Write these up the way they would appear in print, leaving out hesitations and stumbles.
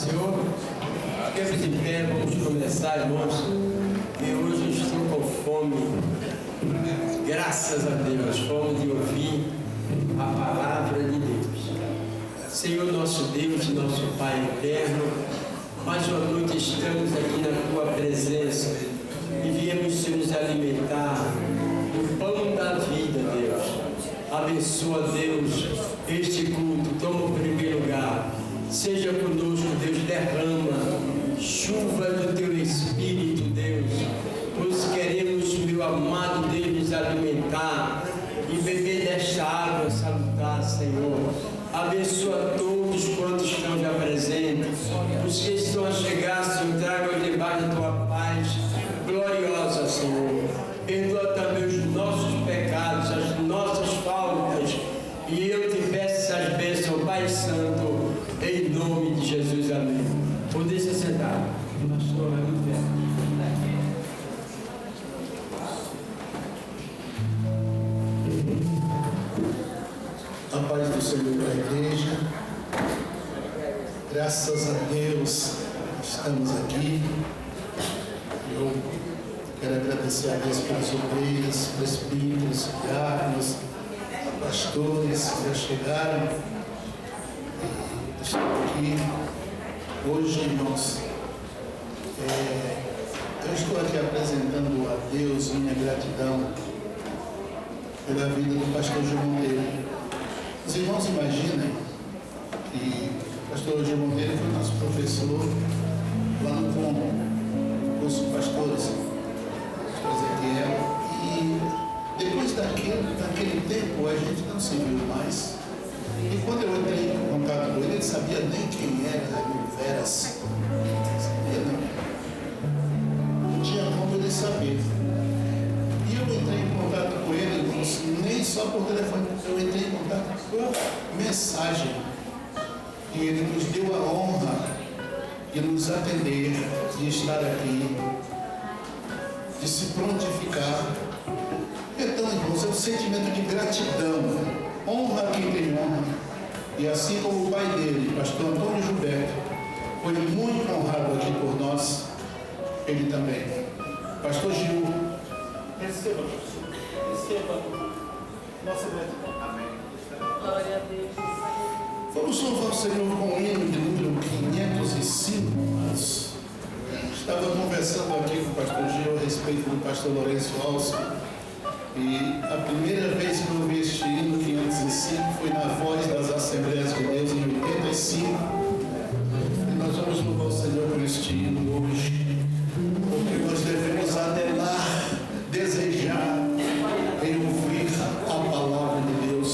Senhor. Fiquemos em pé, vamos começar, irmãos. E hoje estou com fome, graças a Deus, fome de ouvir a palavra de Deus. Senhor nosso Deus, nosso Pai eterno, mais uma noite estamos aqui na Tua presença e viemos, Senhor, nos alimentar do pão da vida, Deus. Abençoa, Deus, este culto, toma o primeiro lugar. Seja conosco, Deus, derrama chuva do Teu Espírito, Deus. Nós queremos, meu amado Deus, nos alimentar e beber desta água salutar, Senhor. Abençoa todos quantos estão já presentes. Os que estão a chegar, Senhor, traga debaixo da Tua paz gloriosa, Senhor. Perdoa também os nossos pecados, as nossas faltas. E eu te peço essas bênçãos, Pai Santo, em nome de Jesus. Amém. Poder se sentar. Pastor, vai muito bem. A paz do Senhor para a igreja. Graças a Deus estamos aqui. Eu quero agradecer a Deus pelas obreiras, presbíteros, diáconos, pastores que já chegaram. Estou aqui hoje, irmãos. Eu estou aqui apresentando a Deus minha gratidão pela vida do pastor Gil Monteiro. Os irmãos imaginem que o pastor Gil Monteiro foi nosso professor lá no curso de pastores, pastor Ezequiel, e depois daquele tempo a gente não se viu mais. E quando eu entrei em contato com ele, ele sabia nem quem era Veras. Sabia não. Não tinha como ele saber. E eu entrei em contato com ele, nem só por telefone, eu entrei em contato por mensagem. E ele nos deu a honra de nos atender, de estar aqui, de se prontificar. Então, irmãos, é um sentimento de gratidão. Honra quem tem honra. E assim como o pai dele, pastor Antônio Gilberto, foi muito honrado aqui por nós, ele também. Pastor Gil, receba, pastor. Receba nossa gratidão. Amém. Glória a Deus. Vamos louvar o Senhor com o hino de número 505. Estava conversando aqui com o pastor Gil a respeito do pastor Lourenço Alves. E a primeira vez que eu ouvi este hino 505 foi na Voz das Assembleias de Deus em 85. E nós vamos louvar o Senhor por este hino hoje, porque nós devemos anelar, desejar em ouvir a palavra de Deus.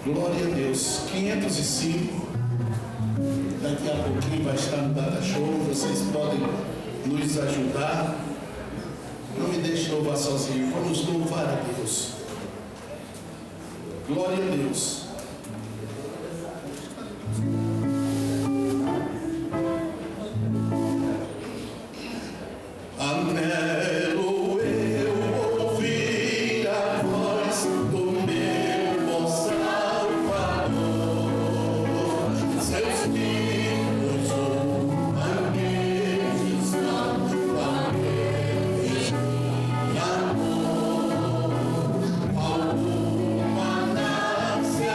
Glória a Deus. 505. Daqui a pouquinho vai estar no data show. Vocês podem nos ajudar. Não me deixe louvar sozinho. Vamos louvar a Deus. Glória a Deus. Anelo eu ouvir a voz do meu bom Salvador. Seus filhos alguma nasce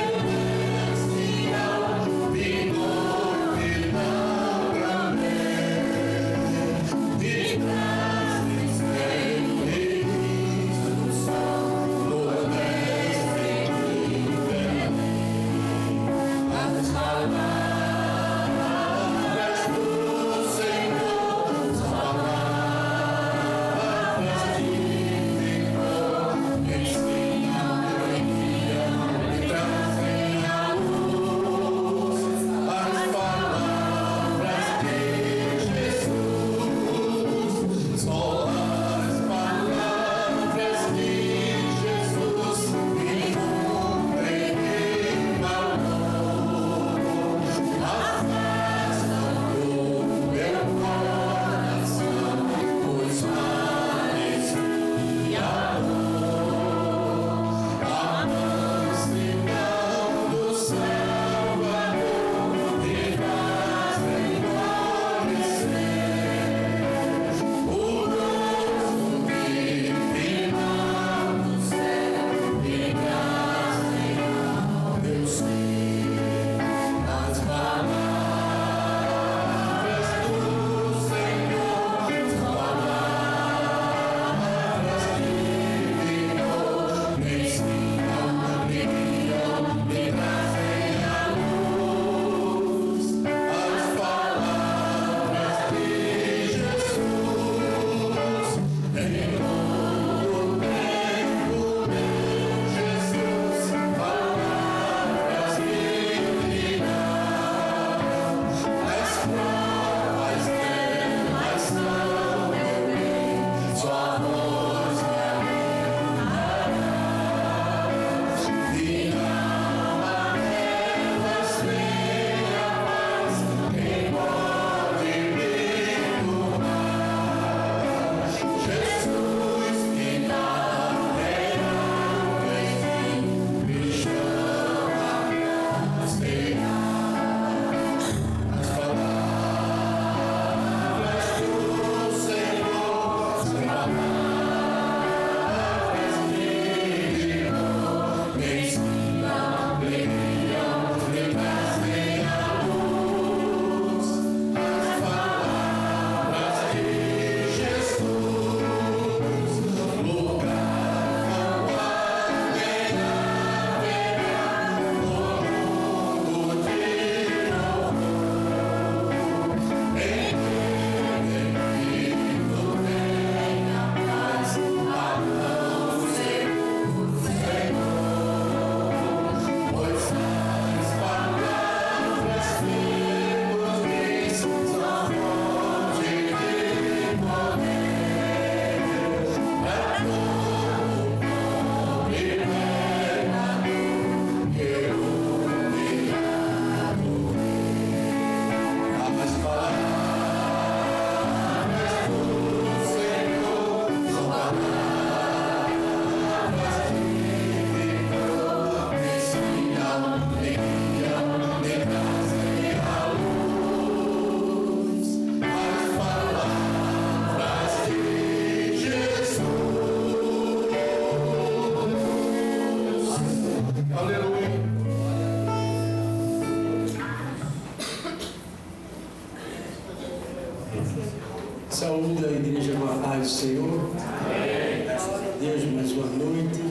Saúde a igreja com a paz do Senhor. Amém. Graças a Deus, mais uma noite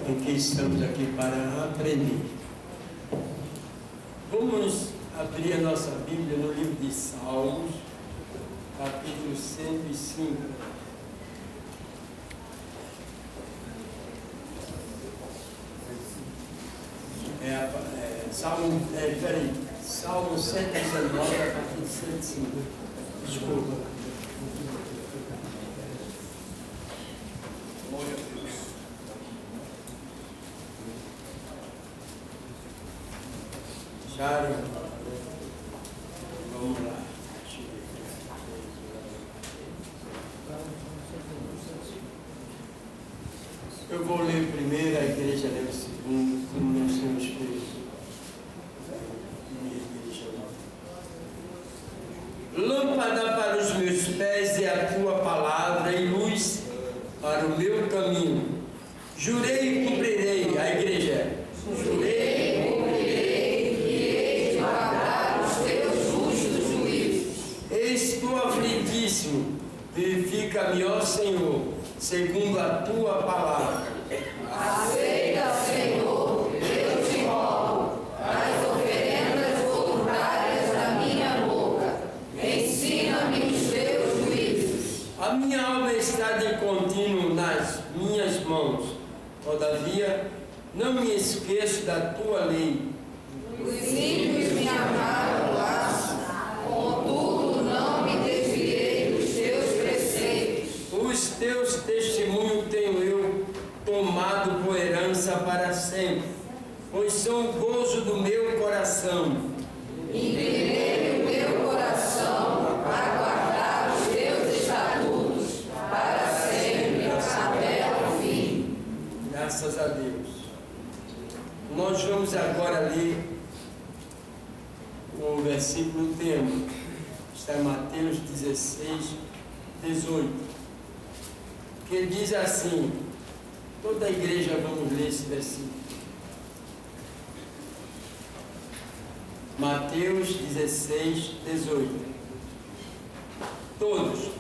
em que estamos aqui para aprender. Vamos abrir a nossa Bíblia no livro de Salmos, capítulo 105. Salmo 119, capítulo 105. Desculpa. Jário, vamos lá. Eu vou ler primeiro, a igreja lê o segundo, como nós temos feito. Lâmpada para os meus pés é a tua palavra e luz para o meu caminho. Jurei e cumprirei, a igreja. Jurei e cumprirei e hei de guardar os teus justos juízos. Eis tu aflitíssimo, verifica-me, ó Senhor, segundo a tua palavra. Aceita, Senhor, eu te rogo, as oferendas voluntárias da minha boca. Ensina-me os teus juízos. A minha alma está de contínuo nas minhas mãos. Todavia, não me esqueço da tua lei. Os ímpios me amarram o laço, contudo não me desviei dos teus preceitos. Os teus testemunhos tenho eu tomado por herança para sempre, pois são o gozo do meu coração. Inclinei o meu coração a guardar os teus estatutos para sempre, até o fim. Graças a Deus. Nós vamos agora ler o versículo tema. Está em Mateus 16, 18. Que diz assim, toda a igreja vamos ler esse versículo. Mateus 16, 18. Todos.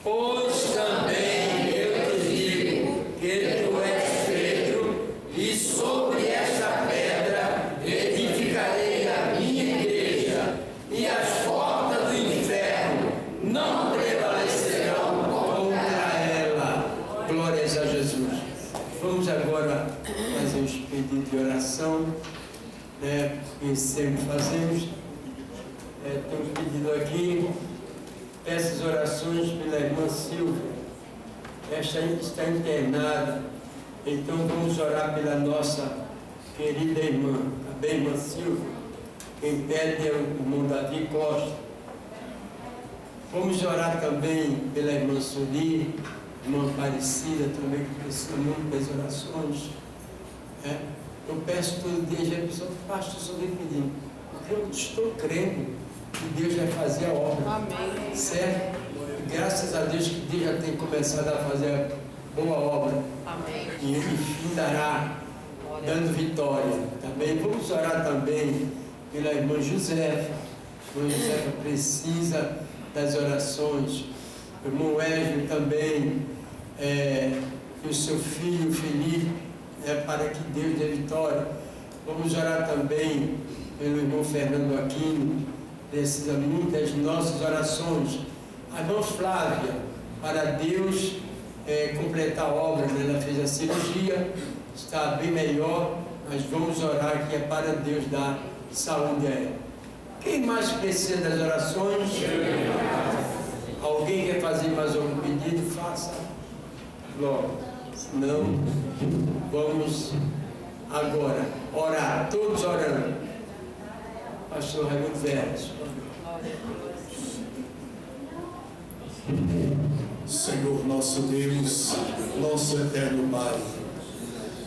Pois também eu te digo que tu és Pedro, e sobre esta pedra edificarei a minha igreja, e as portas do inferno não prevalecerão contra ela. Glórias a Jesus. Vamos agora fazer os pedidos de oração, que sempre fazemos. Tem um pedido aqui. Peço as orações pela irmã Silvia. Esta está internada. Então vamos orar pela nossa querida irmã, a bem irmã Silvia. Quem pede é o irmão Davi Costa. Vamos orar também pela irmã Suli, irmã Aparecida, também que precisa muito das orações. Eu peço todo dia, já pessoa, pastor, só vem pedindo, porque eu estou crendo que Deus vai fazer a obra. Amém. Certo? Graças a Deus que Deus já tem começado a fazer a boa obra. Amém. E ele findará dando vitória. Também vamos orar também pela irmã Josefa. A irmã Josefa precisa das orações. O irmão Wesley também, e o seu filho Felipe, para que Deus dê vitória. Vamos orar também pelo irmão Fernando Aquino, precisa muito das nossas orações. A irmã Flávia, para Deus completar a obra, ela fez a cirurgia, está bem melhor, mas vamos orar que é para Deus dar saúde a ela. Quem mais precisa das orações? Alguém quer fazer mais algum pedido? Faça logo. Senão, vamos agora orar, todos orando. Pastor Raimundo Verdes. Senhor nosso Deus, nosso eterno Pai,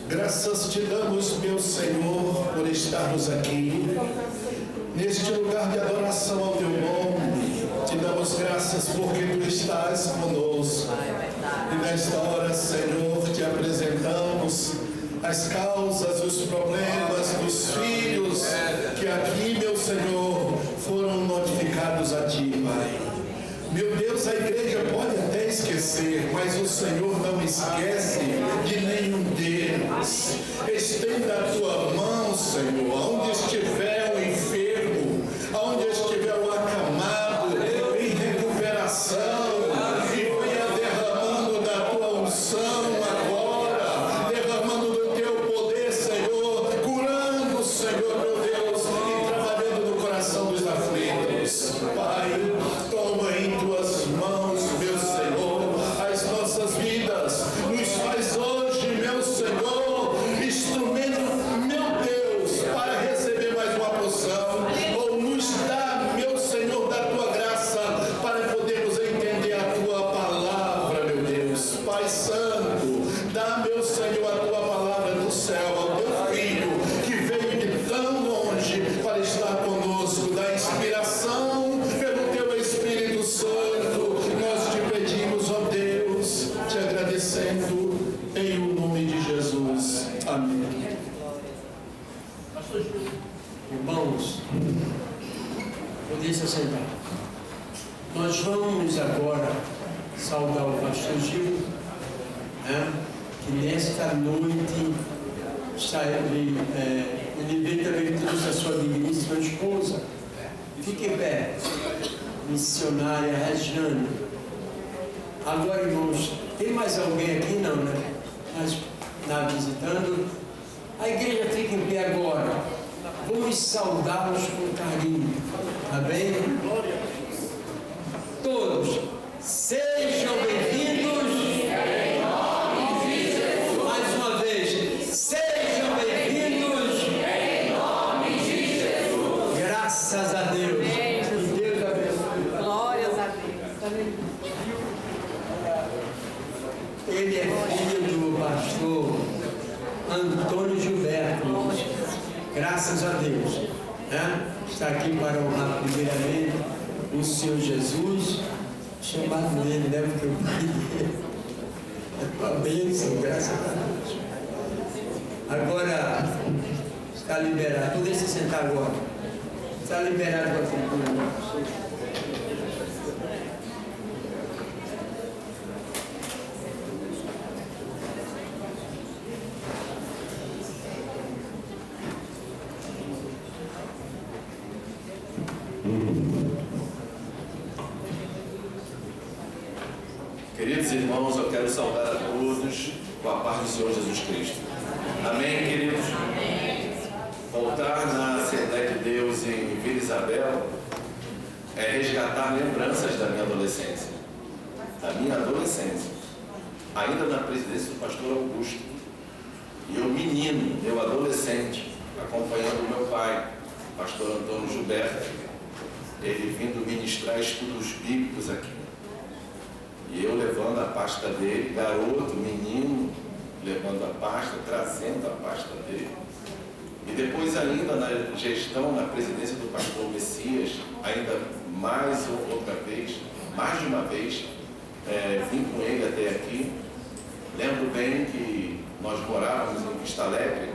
graças te damos, meu Senhor, por estarmos aqui, neste lugar de adoração ao teu nome. Te damos graças porque tu estás conosco. E nesta hora, Senhor, te apresentamos as causas, os problemas dos filhos que aqui, meu Senhor, foram notificados a ti, Pai. Meu Deus, a igreja pode até esquecer, mas o Senhor não esquece de nenhum deles. Estenda a tua mão, Senhor, aonde estiver o enfermo, aonde estiver o acamado, em recuperação, e venha derramando da tua unção agora, derramando do teu poder, Senhor, curando, Senhor, meu Deus, e trabalhando no coração dos aflitos. Pai, toma em tuas mãos, meu Senhor, as nossas vidas, nos faz hoje, meu Senhor, instrumento, meu Deus, para receber mais uma porção, ou nos dá, meu Senhor, da tua graça, para podermos entender a tua palavra, meu Deus. Pai Santo, dá, meu Senhor, a tua palavra do céu ao teu Filho, que veio de tão longe para estar conosco, da inspiração pelo teu Espírito Santo. Nós te pedimos, ó Deus, te agradecendo em o nome de Jesus. Amém. Irmãos, poder se sentar. Nós vamos agora saudar o pastor Gil, que nesta noite ele veio também trouxe a sua digníssima esposa. Fique em pé, missionária Regiane. Agora, irmãos, tem mais alguém aqui? Não, né? Mas está visitando. A igreja fica em pé agora. Vamos saudá-los com carinho. Tá bem? Todos, sejam bem-vindos. Mais uma vez, sejam bem-vindos. Graças a Deus. Que Deus abençoe. Glórias a Deus. Ele é filho do pastor Antônio Gilberto. Graças a Deus. Está aqui para honrar primeiramente o Senhor Jesus, chamado dele, né? Porque eu pedi uma bênção, graças a Deus. Agora está liberado. Poder se sentar agora. Está liberado para a cultura. Queridos irmãos, eu quero saudar a todos com a paz do Senhor Jesus Cristo. Amém, queridos? Voltar na Assembleia de Deus em Vila Isabel é resgatar lembranças da minha adolescência. Ainda na presidência do pastor Augusto. E eu menino, eu adolescente, acompanhando o meu pai, pastor Antônio Gilberto, ele vindo ministrar estudos bíblicos aqui. E eu levando a pasta dele, garoto, menino, levando a pasta, trazendo a pasta dele. E depois ainda na gestão, na presidência do pastor Messias, ainda mais outra vez, mais de uma vez, vim com ele até aqui. Lembro bem que nós morávamos em Vista Alegre,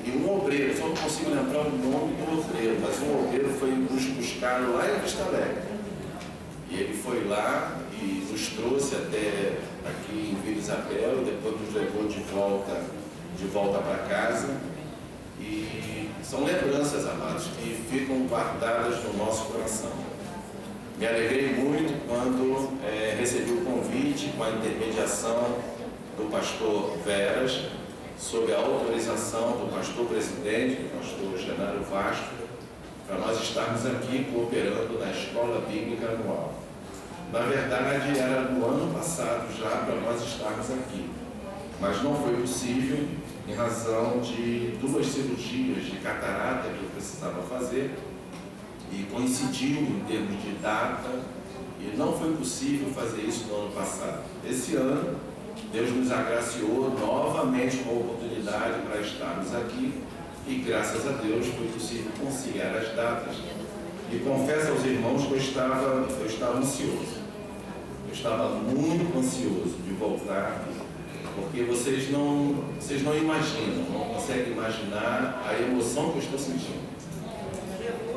e um obreiro, só não consigo lembrar o nome do obreiro, mas um obreiro foi nos buscar lá em Vista Alegre. E ele foi lá e nos trouxe até aqui em Vila Isabel, e depois nos levou de volta para casa. E são lembranças, amados, que ficam guardadas no nosso coração. Me alegrei muito quando recebi o convite com a intermediação do pastor Veras, sob a autorização do pastor presidente, do pastor Genaro Vasco, para nós estarmos aqui cooperando na Escola Bíblica Anual. Na verdade, era no ano passado já para nós estarmos aqui, mas não foi possível em razão de 2 cirurgias de catarata que eu precisava fazer, e coincidiu em termos de data, e não foi possível fazer isso no ano passado. Esse ano, Deus nos agraciou novamente com a oportunidade para estarmos aqui, e graças a Deus foi possível conciliar as datas. E confesso aos irmãos que eu estava ansioso. Eu estava muito ansioso de voltar, porque vocês não imaginam, não conseguem imaginar a emoção que eu estou sentindo.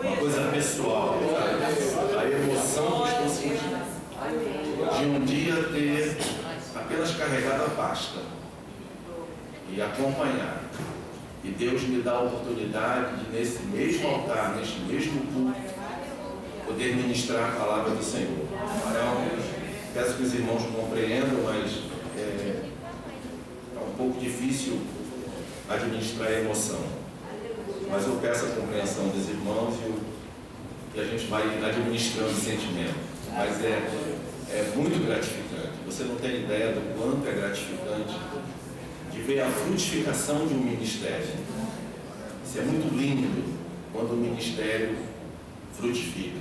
Uma coisa pessoal, sabe? A emoção que eu estou sentindo. basta e acompanhar. E Deus me dá a oportunidade de, nesse mesmo altar, neste mesmo culto, poder ministrar a palavra do Senhor. Então, peço que os irmãos compreendam, mas é um pouco difícil administrar a emoção. Mas eu peço a compreensão dos irmãos e a gente vai administrando o sentimento. Mas é muito gratificante. Você não tem ideia do quanto é gratificante de ver a frutificação de um ministério. Isso é muito lindo quando o ministério frutifica.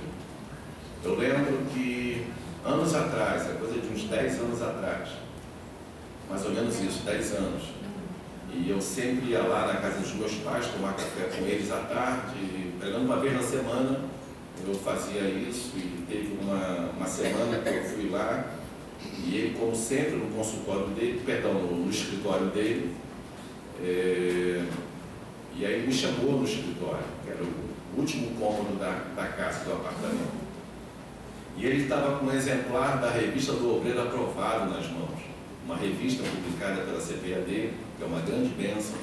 Eu lembro que anos atrás, é coisa de uns 10 anos atrás, mais ou menos isso, 10 anos, e eu sempre ia lá na casa dos meus pais tomar café com eles à tarde, pregando uma vez na semana. Eu fazia isso e teve uma semana que eu fui lá e ele, como sempre, no consultório dele, no escritório dele, e aí me chamou no escritório, que era o último cômodo da casa, do apartamento. E ele estava com um exemplar da revista do Obreiro Aprovado nas mãos, uma revista publicada pela CPAD, que é uma grande bênção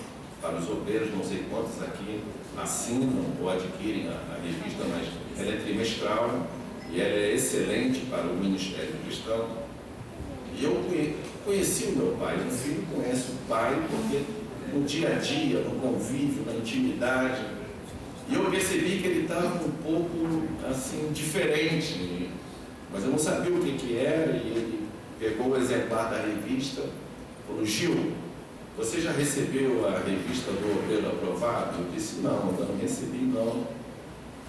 para os obreiros, não sei quantos aqui assinam ou adquirem a revista, mas ela é trimestral e ela é excelente para o ministério cristão. E eu conheci o meu pai, um filho conhece o pai, porque no dia a dia, no convívio, na intimidade, e eu percebi que ele estava um pouco assim, diferente, mas eu não sabia o que era, e ele pegou o exemplar da revista, falou: Gil, você já recebeu a revista do Obreiro Aprovado? Eu disse: não, eu não recebi não.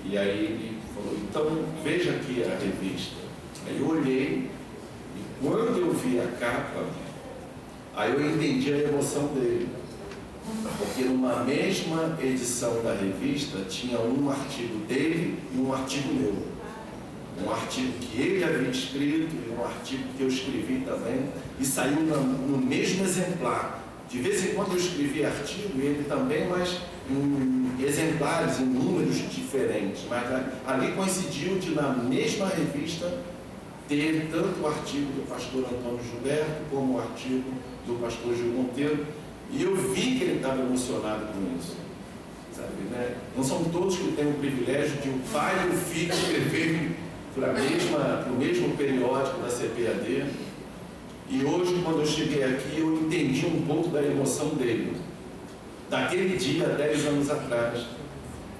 E aí ele falou: então veja aqui a revista. Aí eu olhei, e quando eu vi a capa, aí eu entendi a emoção dele. Porque numa mesma edição da revista tinha um artigo dele e um artigo meu. Um artigo que ele havia escrito e um artigo que eu escrevi também, e saiu no mesmo exemplar. De vez em quando eu escrevi artigo, ele também, mas em exemplares, em números diferentes. Mas ali coincidiu de, na mesma revista, ter tanto o artigo do pastor Antônio Gilberto como o artigo do pastor Gil Monteiro. E eu vi que ele estava emocionado com isso. Sabe, né? Não são todos que têm o privilégio de o pai e o filho escreverem para o mesmo periódico da CPAD. E hoje, quando eu cheguei aqui, eu entendi um pouco da emoção dele. Daquele dia, 10 anos atrás,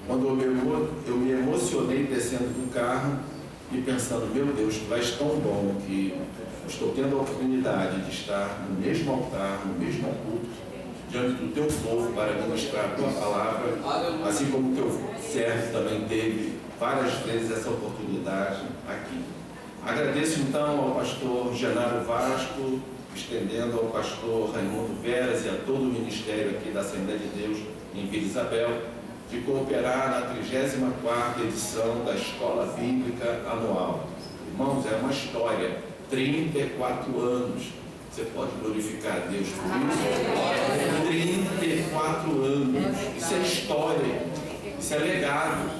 quando eu me emocionei descendo do carro e pensando: meu Deus, tu és tão bom que estou tendo a oportunidade de estar no mesmo altar, no mesmo culto, diante do teu povo para ministrar a tua palavra, assim como o teu servo também teve várias vezes essa oportunidade aqui. Agradeço então ao pastor Genaro Vasco, estendendo ao pastor Raimundo Veras e a todo o ministério aqui da Assembleia de Deus em Vila Isabel, de cooperar na 34ª edição da Escola Bíblica Anual. Irmãos, é uma história, 34 anos. Você pode glorificar a Deus por isso? 34 anos. Isso é história, isso é legado,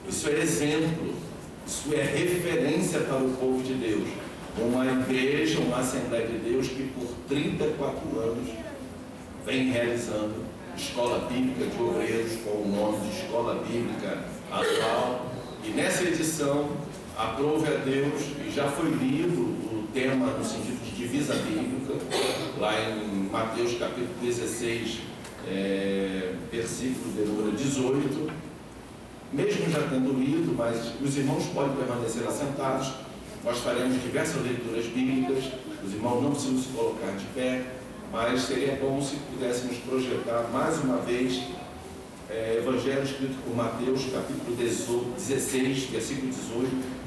isso é exemplo, isso é referência para o povo de Deus. Uma igreja, uma Assembleia de Deus que por 34 anos vem realizando Escola Bíblica de Obreiros com o nome de Escola Bíblica Anual. E nessa edição, aprove a Deus, e já foi lido o tema no sentido de divisa bíblica, lá em Mateus capítulo 16, versículo de número 18, mesmo já tendo lido, mas os irmãos podem permanecer assentados, nós faremos diversas leituras bíblicas, os irmãos não precisam se colocar de pé, mas seria bom se pudéssemos projetar mais uma vez Evangelho escrito por Mateus capítulo 16, versículo 18,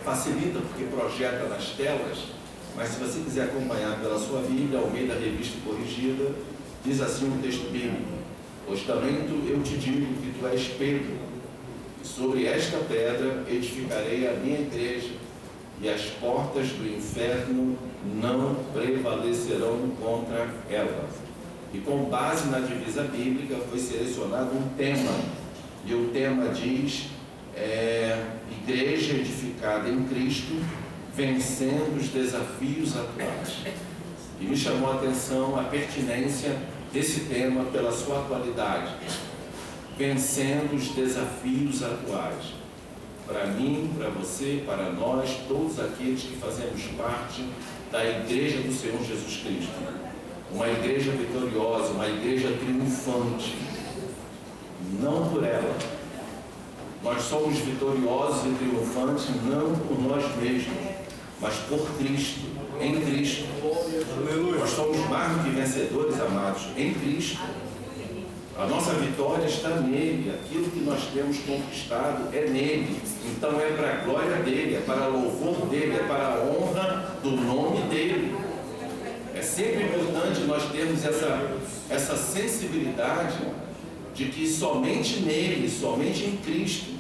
facilita porque projeta nas telas, mas se você quiser acompanhar pela sua Bíblia, ao meio da revista corrigida, diz assim um texto bíblico: pois também eu te digo que tu és Pedro, e sobre esta pedra edificarei a minha igreja, e as portas do inferno não prevalecerão contra ela. E com base na divisa bíblica foi selecionado um tema, e o tema diz: Igreja edificada em Cristo, vencendo os desafios atuais. E me chamou a atenção a pertinência desse tema pela sua atualidade. Vencendo os desafios atuais. Para mim, para você, para nós, todos aqueles que fazemos parte da Igreja do Senhor Jesus Cristo. Uma igreja vitoriosa, uma igreja triunfante. Não por ela. Nós somos vitoriosos e triunfantes não por nós mesmos, mas por Cristo, em Cristo. Aleluia. Nós somos mais do que vencedores, amados, em Cristo. A nossa vitória está nele, aquilo que nós temos conquistado é nele. Então é para a glória dele, é para o louvor dele, é para a honra do nome dele. É sempre importante nós termos essa sensibilidade de que somente nele, somente em Cristo,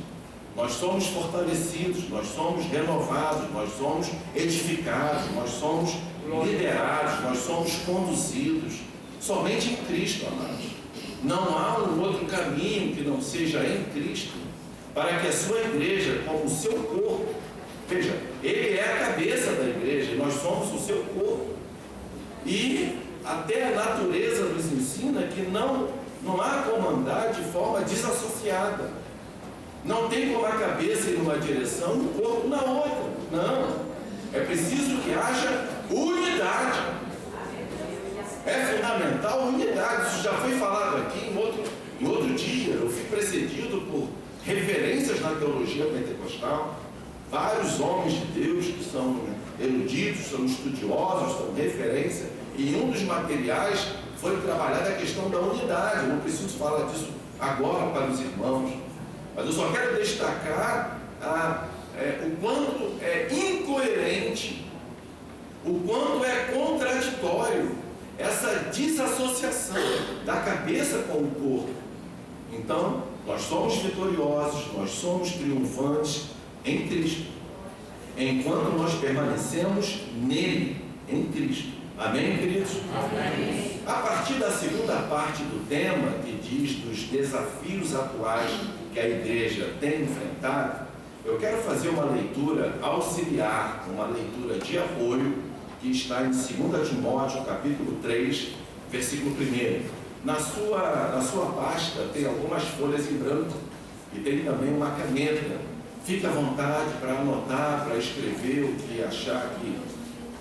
nós somos fortalecidos, nós somos renovados, nós somos edificados, nós somos liderados, nós somos conduzidos. Somente em Cristo, amados. Não há um outro caminho que não seja em Cristo, para que a sua igreja, como o seu corpo, veja, ele é a cabeça da igreja, nós somos o seu corpo. E até a natureza nos ensina que não há como andar de forma desassociada. Não tem como a cabeça ir numa direção e o corpo na outra. Não. É preciso que haja unidade. É fundamental a unidade. Isso já foi falado aqui em outro dia. Eu fui precedido por referências na teologia pentecostal. Vários homens de Deus que são eruditos, são estudiosos, são referência. E um dos materiais foi trabalhar a questão da unidade. Eu não preciso falar disso agora para os irmãos. Mas eu só quero destacar o quanto é incoerente, o quanto é contraditório essa desassociação da cabeça com o corpo. Então, nós somos vitoriosos, nós somos triunfantes em Cristo, enquanto nós permanecemos nele, em Cristo. Amém, queridos? Amém. A partir da segunda parte do tema, que diz dos desafios atuais que a igreja tem enfrentado, eu quero fazer uma leitura auxiliar, uma leitura de apoio, que está em 2 Timóteo, capítulo 3, versículo 1. Na sua pasta tem algumas folhas em branco e tem também uma caneta. Fique à vontade para anotar, para escrever o que achar que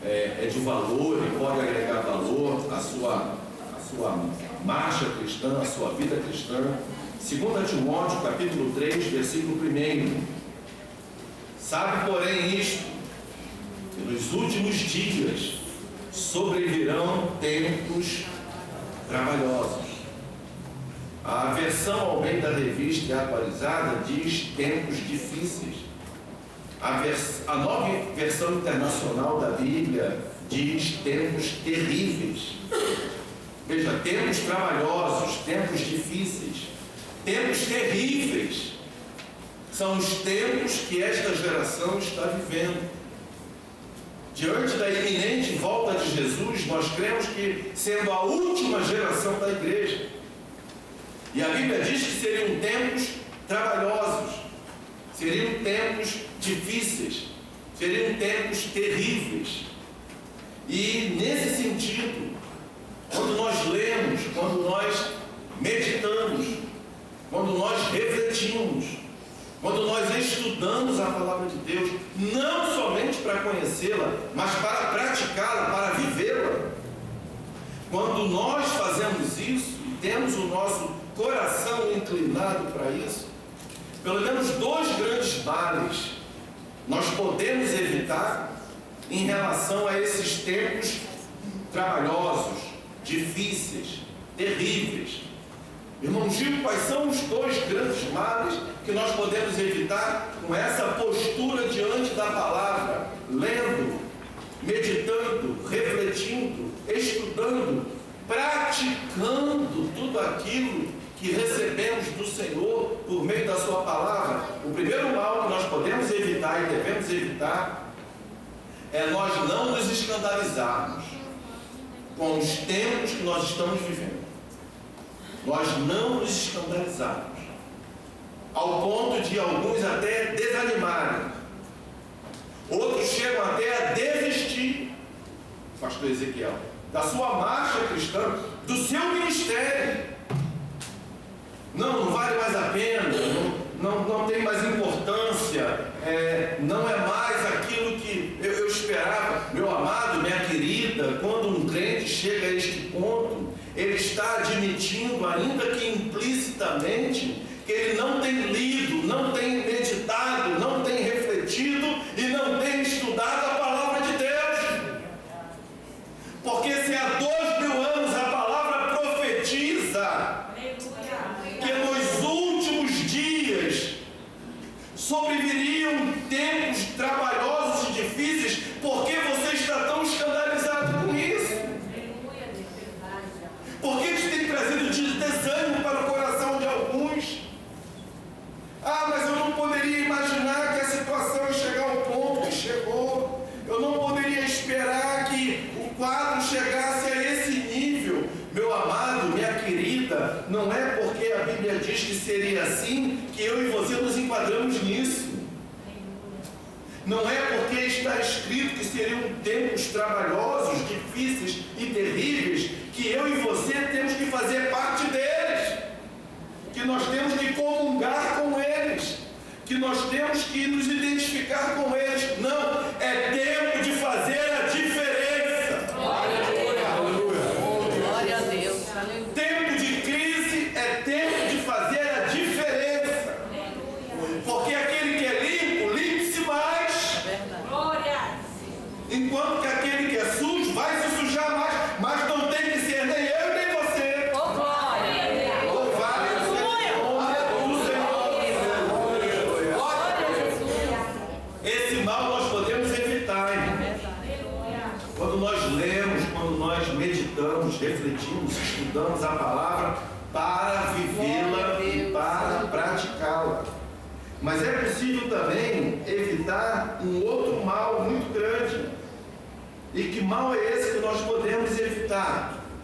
é de valor e pode agregar valor à sua marcha cristã, à sua vida cristã. 2 Timóteo, capítulo 3, versículo 1. Sabe, porém, isto, que nos últimos dias sobrevirão tempos trabalhosos. A versão Almeida Revista e Atualizada diz tempos difíceis. A nova versão internacional da Bíblia diz tempos terríveis. Veja, tempos trabalhosos, tempos difíceis, tempos terríveis. São os tempos que esta geração está vivendo. Diante da iminente volta de Jesus, nós cremos que sendo a última geração da igreja. E a Bíblia diz que seriam tempos trabalhosos, seriam tempos difíceis, seriam tempos terríveis. E nesse sentido, quando nós lemos, quando nós meditamos, quando nós refletimos, quando nós estudamos a palavra de Deus, não somente para conhecê-la, mas para praticá-la, para vivê-la. Quando nós fazemos isso e temos o nosso coração inclinado para isso, pelo menos 2 grandes males nós podemos evitar em relação a esses tempos trabalhosos, difíceis, terríveis. Irmão Gil, quais são os 2 grandes males que nós podemos evitar com essa postura diante da palavra, lendo, meditando, refletindo, estudando, praticando tudo aquilo que recebemos do Senhor por meio da sua palavra? O primeiro mal que nós podemos evitar e devemos evitar é nós não nos escandalizarmos com os tempos que nós estamos vivendo. Nós não nos escandalizarmos ao ponto de alguns até desanimarem, outros chegam até a desistir. Pastor Ezequiel, da sua marcha cristã, do seu ministério. Não vale mais a pena, não tem mais importância, não é mais aquilo que eu esperava. Meu amado, minha querida, quando um crente chega a este ponto, ele está admitindo, ainda que implicitamente, que ele não tem lido, não tem meditado, não tem refletido e não tem estudado a palavra de Deus. Porque se há 2000 anos a palavra profetiza que nos últimos dias sobreviriam tempos trabalhosos e difíceis, por que você está tão escandalizado com isso? Por que isso tem trazido desânimo para o coração de alguns? Mas eu não poderia imaginar que a situação ia chegar ao ponto que chegou. Eu não poderia esperar que o quadro chegasse a esse nível. Meu amado, minha querida, não é porque a Bíblia diz que seria assim que eu e você nos enquadramos nisso. Não é porque está escrito que seriam tempos trabalhosos, difíceis e terríveis que eu e você temos que fazer parte deles, que nós temos que comungar com eles, que nós temos que nos identificar com eles. Não, é tempo de fazer a diferença. Glória a Deus. Tempo de crise é tempo de fazer a diferença. Porque aquele que é limpo, limpe-se mais. Enquanto que aquele que é sujo vai se sujar mais. Mas não tem que ser nem eu nem você. Louvado seja o nome do Senhor. Esse mal nós podemos evitar, irmãos. Quando nós lemos, quando nós meditamos, refletimos, estudamos a palavra para vivê-la e para praticá-la. Mas é possível também evitar um outro mal muito grande. E que mal é esse que nós podemos evitar?